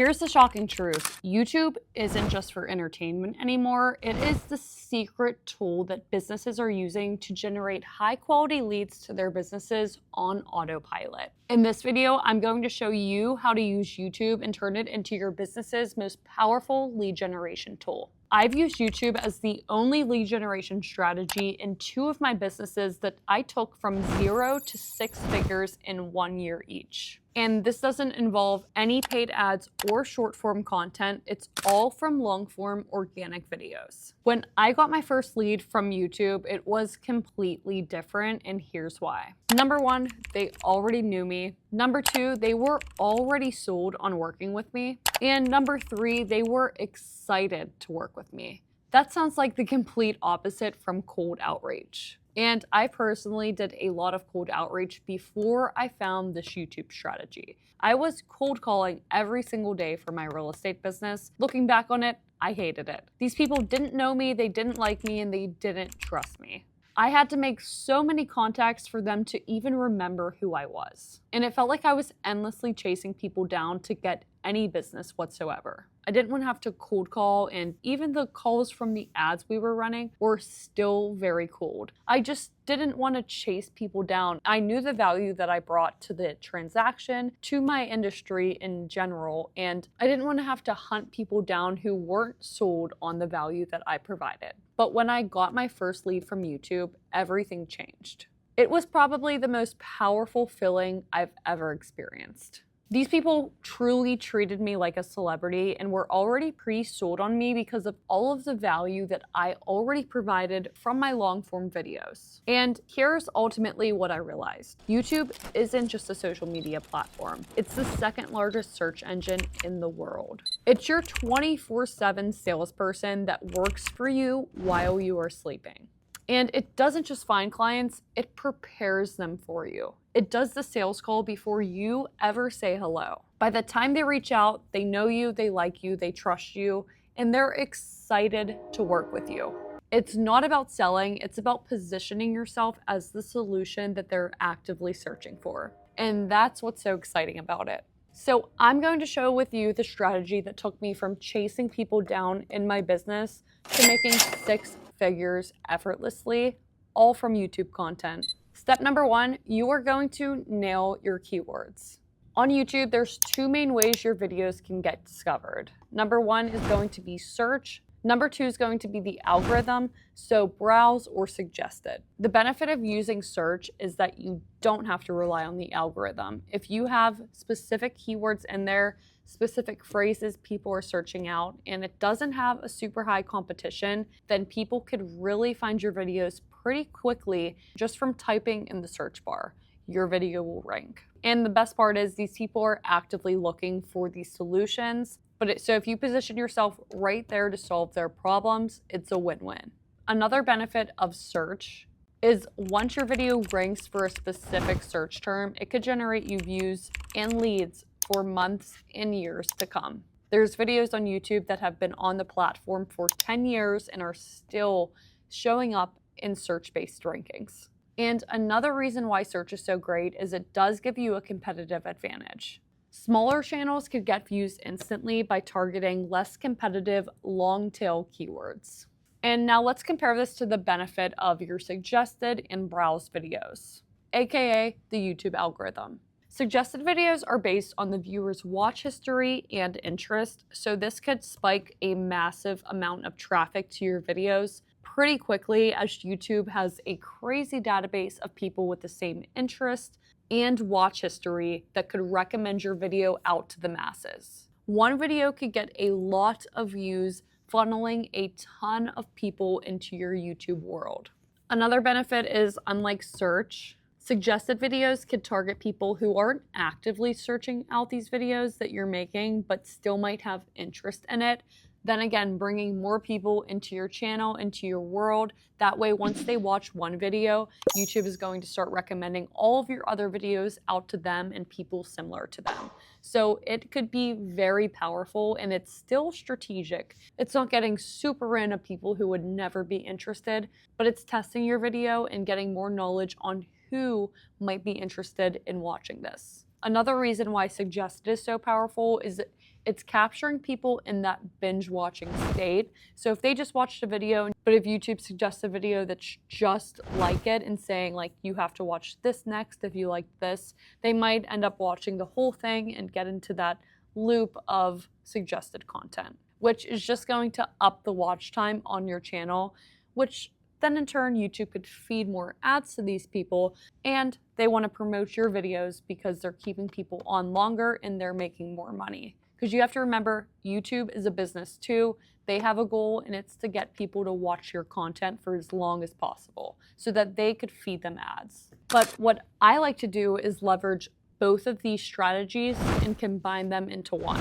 Here's the shocking truth. YouTube isn't just for entertainment anymore. It is the secret tool that businesses are using to generate high quality leads to their businesses on autopilot. In this video, I'm going to show you how to use YouTube and turn it into your business's most powerful lead generation tool. I've used YouTube as the only lead generation strategy in 2 of my businesses that I took from 0 to 6 figures in 1 year each. And this doesn't involve any paid ads or short form content. It's all from long form organic videos. When I got my first lead from YouTube, it was completely different, and here's why. Number 1, they already knew me. Number 2, they were already sold on working with me. And number 3, they were excited to work with me. That sounds like the complete opposite from cold outreach. And I personally did a lot of cold outreach before I found this YouTube strategy. I was cold calling every single day for my real estate business. Looking back on it, I hated it. These people didn't know me, they didn't like me, and they didn't trust me. I had to make so many contacts for them to even remember who I was. And it felt like I was endlessly chasing people down to get any business whatsoever. I didn't want to have to cold call, and even the calls from the ads we were running were still very cold. I just didn't want to chase people down. I knew the value that I brought to the transaction, to my industry in general, and I didn't want to have to hunt people down who weren't sold on the value that I provided. But when I got my first lead from YouTube, everything changed. It was probably the most powerful feeling I've ever experienced. These people truly treated me like a celebrity and were already pre-sold on me because of all of the value that I already provided from my long-form videos. And here's ultimately what I realized. YouTube isn't just a social media platform. It's the second largest search engine in the world. It's your 24/7 salesperson that works for you while you are sleeping. And it doesn't just find clients, it prepares them for you. It does the sales call before you ever say hello. By the time they reach out, they know you, they like you, they trust you, and they're excited to work with you. It's not about selling, it's about positioning yourself as the solution that they're actively searching for. And that's what's so exciting about it. So I'm going to show with you the strategy that took me from chasing people down in my business to making 6 figures effortlessly, all from YouTube content. Step number 1, you are going to nail your keywords. On YouTube, there's 2 main ways your videos can get discovered. Number 1 is going to be search. Number 2 is going to be the algorithm, so browse or suggested. The benefit of using search is that you don't have to rely on the algorithm. If you have specific keywords in there, specific phrases people are searching out, and it doesn't have a super high competition, then people could really find your videos pretty quickly just from typing in the search bar. Your video will rank. And the best part is these people are actively looking for these solutions. So if you position yourself right there to solve their problems, it's a win-win. Another benefit of search is once your video ranks for a specific search term, it could generate you views and leads for months and years to come. There's videos on YouTube that have been on the platform for 10 years and are still showing up in search-based rankings. And another reason why search is so great is it does give you a competitive advantage. Smaller channels could get views instantly by targeting less competitive long-tail keywords. And now let's compare this to the benefit of your suggested and browse videos, aka the YouTube algorithm. Suggested videos are based on the viewer's watch history and interest, so this could spike a massive amount of traffic to your videos pretty quickly, as YouTube has a crazy database of people with the same interest and watch history that could recommend your video out to the masses. One video could get a lot of views, funneling a ton of people into your YouTube world. Another benefit is, unlike search, suggested videos could target people who aren't actively searching out these videos that you're making, but still might have interest in it. Then again, bringing more people into your channel, into your world. That way, once they watch one video, YouTube is going to start recommending all of your other videos out to them and people similar to them. So it could be very powerful, and it's still strategic. It's not getting super random people who would never be interested, but it's testing your video and getting more knowledge on who might be interested in watching this. Another reason why suggested is so powerful is that It's capturing people in that binge watching state. So if they just watched a video, but if YouTube suggests a video that's just like it and saying like, you have to watch this next if you like this, they might end up watching the whole thing and get into that loop of suggested content, which is just going to up the watch time on your channel, which then in turn, YouTube could feed more ads to these people, and they want to promote your videos because they're keeping people on longer and they're making more money. Because you have to remember, YouTube is a business too. They have a goal, and it's to get people to watch your content for as long as possible so that they could feed them ads. But what I like to do is leverage both of these strategies and combine them into one.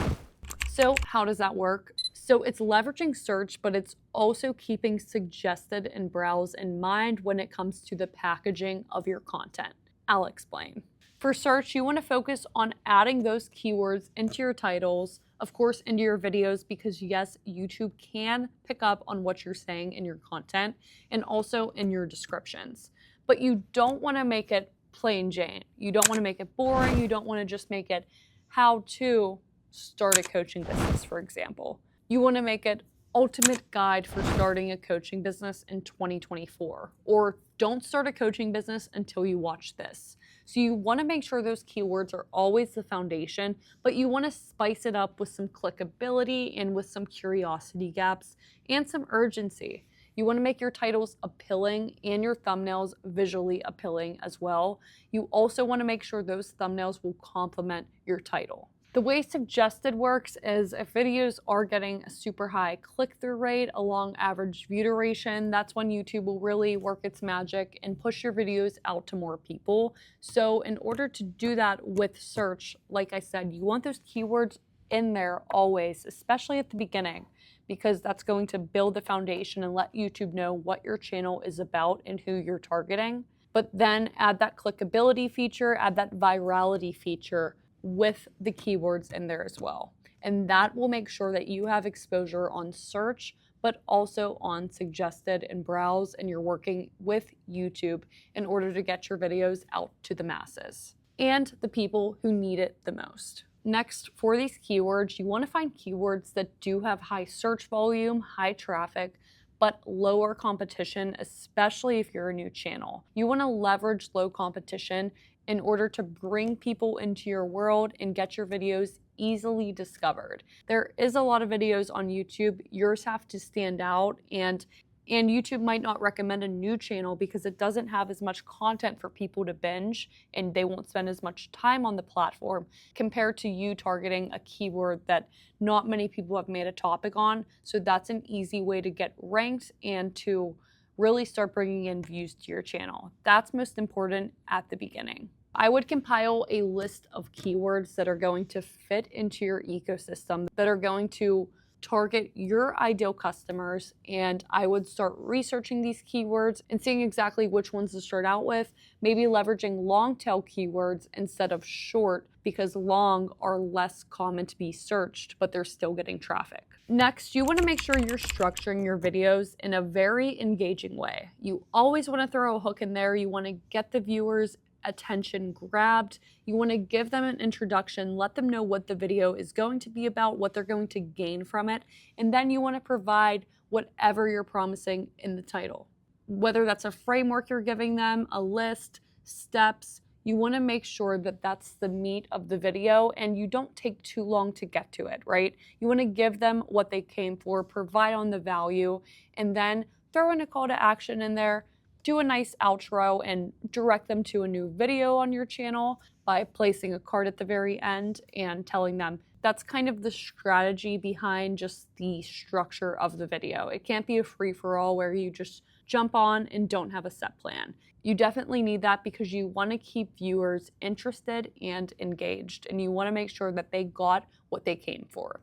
So how does that work? So it's leveraging search, but it's also keeping suggested and browse in mind when it comes to the packaging of your content. I'll explain. For search, you want to focus on adding those keywords into your titles, of course, into your videos, because yes, YouTube can pick up on what you're saying in your content and also in your descriptions. But you don't want to make it plain Jane. You don't want to make it boring. You don't want to just make it how to start a coaching business, for example. You want to make it ultimate guide for starting a coaching business in 2024, or don't start a coaching business until you watch this. So you want to make sure those keywords are always the foundation, but you want to spice it up with some clickability and with some curiosity gaps and some urgency. You want to make your titles appealing and your thumbnails visually appealing as well. You also want to make sure those thumbnails will complement your title. The way suggested works is if videos are getting a super high click-through rate along average view duration, that's when YouTube will really work its magic and push your videos out to more people. So in order to do that with search, like I said, you want those keywords in there always, especially at the beginning, because that's going to build the foundation and let YouTube know what your channel is about and who you're targeting. But then add that clickability feature, add that virality feature with the keywords in there as well. And that will make sure that you have exposure on search, but also on suggested and browse, and you're working with YouTube in order to get your videos out to the masses and the people who need it the most. Next, for these keywords, you want to find keywords that do have high search volume, high traffic, but lower competition, especially if you're a new channel. You want to leverage low competition in order to bring people into your world and get your videos easily discovered. There is a lot of videos on YouTube. Yours have to stand out, and YouTube might not recommend a new channel because it doesn't have as much content for people to binge, and they won't spend as much time on the platform compared to you targeting a keyword that not many people have made a topic on. So that's an easy way to get ranked and to really start bringing in views to your channel. That's most important at the beginning. I would compile a list of keywords that are going to fit into your ecosystem, that are going to target your ideal customers, and I would start researching these keywords and seeing exactly which ones to start out with, maybe leveraging long tail keywords instead of short, because long are less common to be searched, but they're still getting traffic. Next, you want to make sure you're structuring your videos in a very engaging way. You always want to throw a hook in there. You want to get the viewers' attention grabbed. You want to give them an introduction, let them know what the video is going to be about, what they're going to gain from it, and then you want to provide whatever you're promising in the title. Whether that's a framework you're giving them, a list, steps, you want to make sure that that's the meat of the video and you don't take too long to get to it, right? You want to give them what they came for, provide on the value, and then throw in a call to action in there. Do a nice outro and direct them to a new video on your channel by placing a card at the very end and telling them that's kind of the strategy behind just the structure of the video. It can't be a free-for-all where you just jump on and don't have a set plan. You definitely need that because you want to keep viewers interested and engaged, and you want to make sure that they got what they came for.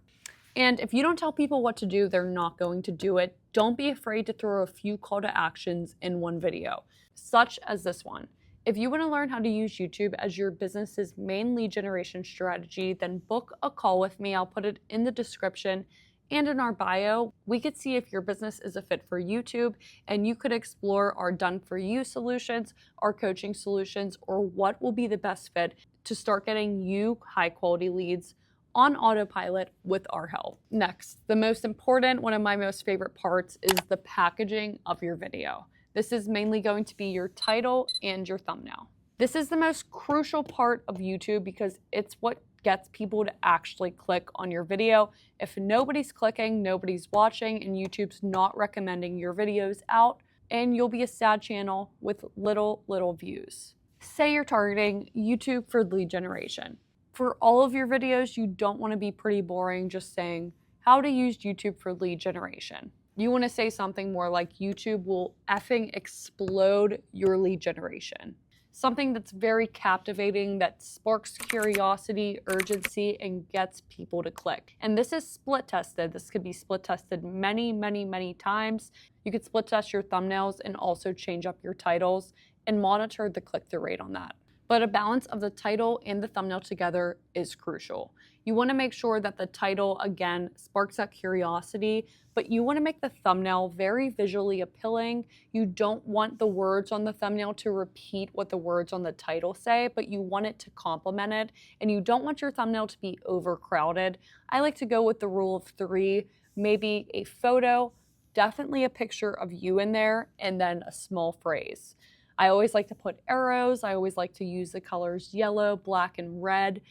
And if you don't tell people what to do, they're not going to do it. Don't be afraid to throw a few call to actions in one video, such as this one. If you want to learn how to use YouTube as your business's main lead generation strategy, then book a call with me. I'll put it in the description and in our bio. We could see if your business is a fit for YouTube, and you could explore our done for you solutions, our coaching solutions, or what will be the best fit to start getting you high quality leads on autopilot with our help. Next, the most important, one of my most favorite parts is the packaging of your video. This is mainly going to be your title and your thumbnail. This is the most crucial part of YouTube because it's what gets people to actually click on your video. If nobody's clicking, nobody's watching, and YouTube's not recommending your videos out, and you'll be a sad channel with little views. Say you're targeting YouTube for lead generation. For all of your videos, you don't want to be pretty boring just saying how to use YouTube for lead generation. You want to say something more like YouTube will effing explode your lead generation. Something that's very captivating, that sparks curiosity, urgency, and gets people to click. And this is split tested. This could be split tested many times. You could split test your thumbnails and also change up your titles and monitor the click-through rate on that. But a balance of the title and the thumbnail together is crucial. You want to make sure that the title, again, sparks that curiosity, but you want to make the thumbnail very visually appealing. You don't want the words on the thumbnail to repeat what the words on the title say, but you want it to complement it, and you don't want your thumbnail to be overcrowded. I like to go with the rule of 3, maybe a photo, definitely a picture of you in there, and then a small phrase. I always like to put arrows. I always like to use the colors yellow, black, and red,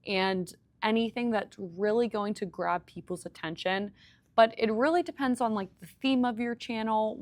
and anything that's really going to grab people's attention. But it really depends on like the theme of your channel,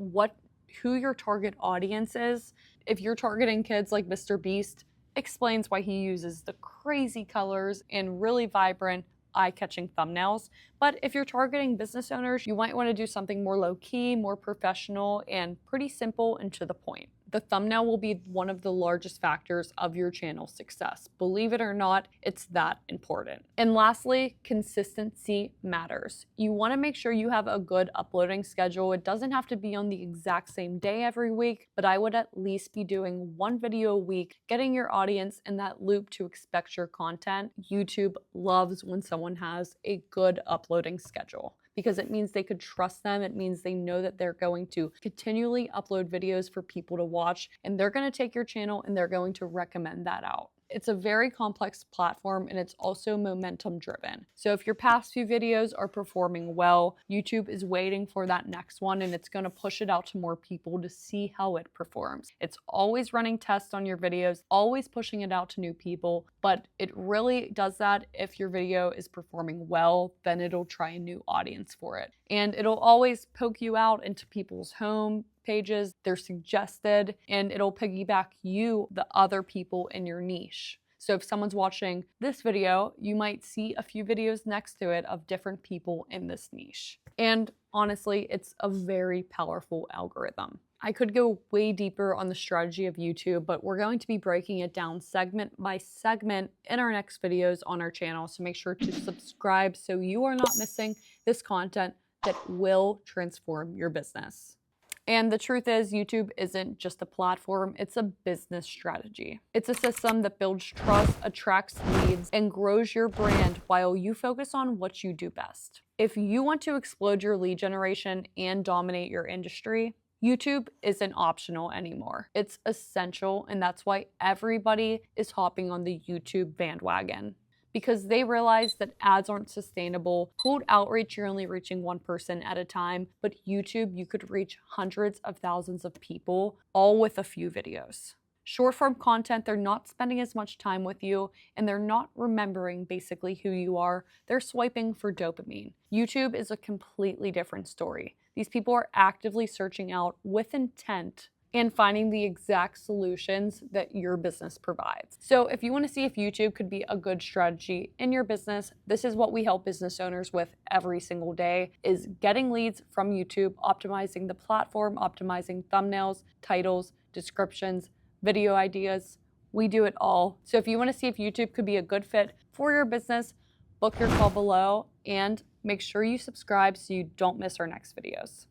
who your target audience is. If you're targeting kids, like Mr. Beast explains why he uses the crazy colors and really vibrant, eye-catching thumbnails. But if you're targeting business owners, you might want to do something more low-key, more professional, and pretty simple and to the point. The thumbnail will be one of the largest factors of your channel's success. Believe it or not, it's that important. And lastly, consistency matters. You want to make sure you have a good uploading schedule. It doesn't have to be on the exact same day every week, but I would at least be doing 1 video a week, getting your audience in that loop to expect your content. YouTube loves when someone has a good uploading schedule, because it means they could trust them. It means they know that they're going to continually upload videos for people to watch, and they're going to take your channel and they're going to recommend that out. It's a very complex platform, and it's also momentum driven. So if your past few videos are performing well, YouTube is waiting for that next one, and it's going to push it out to more people to see how it performs. It's always running tests on your videos, always pushing it out to new people, but it really does that. If your video is performing well, then it'll try a new audience for it. And it'll always poke you out into people's home pages, they're suggested, and it'll piggyback you, the other people in your niche. So if someone's watching this video, you might see a few videos next to it of different people in this niche. And honestly, it's a very powerful algorithm. I could go way deeper on the strategy of YouTube, but we're going to be breaking it down segment by segment in our next videos on our channel. So make sure to subscribe so you are not missing this content that will transform your business. And the truth is, YouTube isn't just a platform, it's a business strategy. It's a system that builds trust, attracts leads, and grows your brand while you focus on what you do best. If you want to explode your lead generation and dominate your industry, YouTube isn't optional anymore. It's essential, and that's why everybody is hopping on the YouTube bandwagon, because they realize that ads aren't sustainable. Cold outreach, you're only reaching one person at a time, but YouTube, you could reach hundreds of thousands of people, all with a few videos. Short form content, they're not spending as much time with you, and they're not remembering basically who you are. They're swiping for dopamine. YouTube is a completely different story. These people are actively searching out with intent and finding the exact solutions that your business provides. So if you want to see if YouTube could be a good strategy in your business, this is what we help business owners with every single day, is getting leads from YouTube, optimizing the platform, optimizing thumbnails, titles, descriptions, video ideas. We do it all. So if you want to see if YouTube could be a good fit for your business, book your call below and make sure you subscribe so you don't miss our next videos.